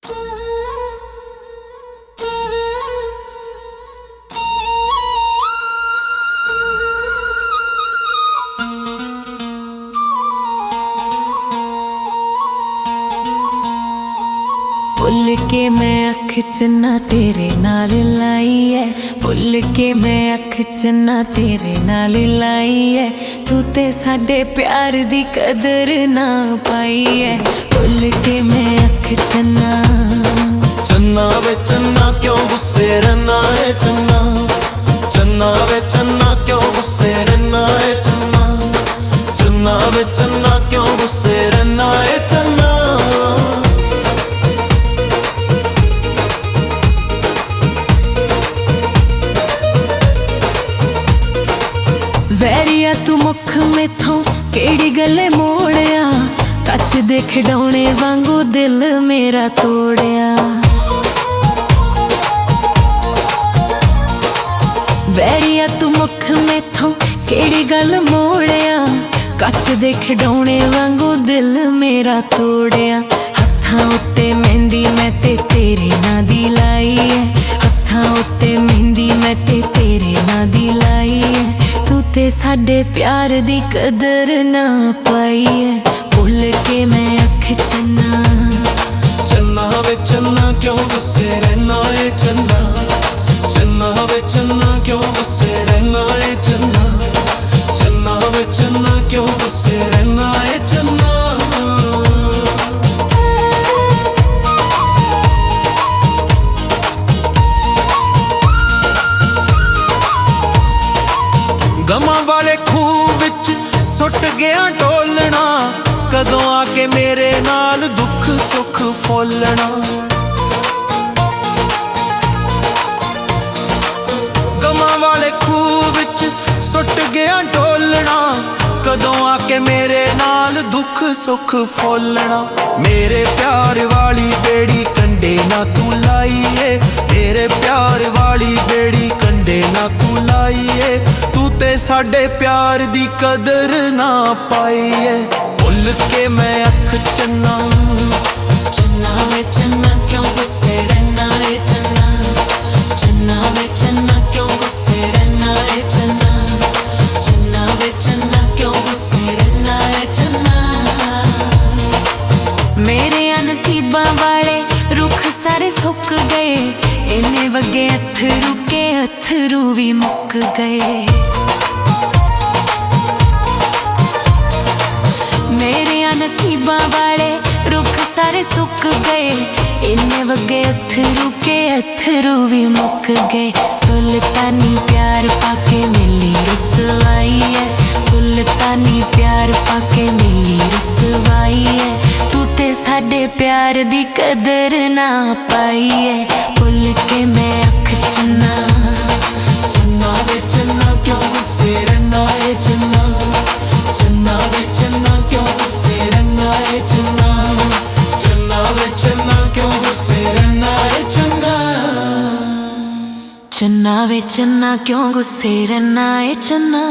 भुल के मैं अख चन्ना तेरे नाल लाई है, भुल के मैं अख चन्ना तेरे नाल लाई है। तू ते साडे प्यार दी कदर ना पाई है। भुल के मैं अख चन्ना चन्ना वे चन्ना क्यों गुस्से रहना है चन्ना, चन्ना वे चन्ना क्यों गुस्से रहना है चन्ना, चन्ना वे चन्ना क्यों गुस्से रहना है चन्ना। वैरिया तू मुख मैथों केड़ी गले मोड़िया, टच दे खिडौने वांगू दिल मेरा तोड़िया। वैरिया तू मुख मैथों केड़ी गल मोड़िया, कच दे खिडौने वांगू दिल मेरा तोड़िया। हत्थां उत्ते मेहंदी मैं ते तेरे नां दी लाई है, हत्थां उत्ते मेहंदी मैं ते तेरे नां दी लाई है। तू ते साडे प्यार दी कदर ना पाई है। भुल के मैं अख चन्ना चन्ना वे चन्ना क्यों गुस्से रहना है चन्ना, चन्ना वे चन्ना क्यों गुस्से रहना है चन्ना, चन्ना वे चन्ना क्यों गुस्से रहना है चन्ना। गमां वाले खूह विच सुट गया ढोलना, कदों आके मेरे नाल दुख सुख फोलना। गमां वाले खूह विच सुट गया ढोलना, कदों आके मेरे नाल दुख सुख फोलना। मेरे प्यार वाली बेड़ी कंडे ना तू लाई है, मेरे प्यार वाली बेड़ी कंडे ना तू लाई है। तू ते साडे प्यार दी कदर ना पाई है। भुल के मैं अख चन्ना चन्ना वे चन्ना क्यों गुस्से रहना है चन्ना, चन्ना वे चन्ना क्यों गुस्से रहना है चन्ना, चन्ना वे चन्ना क्यों गुस्से रहना है चन्ना। मेरे नसीबां वाले रुख सारे सुक गए, इन्ने वगे अथरू के अथरू भी मुक गए। मेरे नसीबां वाले रुख सारे सुक गए, इन्ने वगे अथरू के अथरू भी मुक गए। सुल्तानी प्यार पाके मिली रुसवाई है, सुल्तानी प्यार पाके मिली रुसवाई है। तू ते साडे प्यार दी कदर ना पाई है। भुल के मैं अख चन्ना चन्ना वे चन्ना क्यों गुस्से रहना है चन्ना, चन्ना वे चन्ना क्यों गुस्से रहना है चन्ना, चन्ना वे चन्ना क्यों गुस्से रहना है चन्ना। चन्ना वे चन्ना क्यों गुस्से रहना है चन्ना।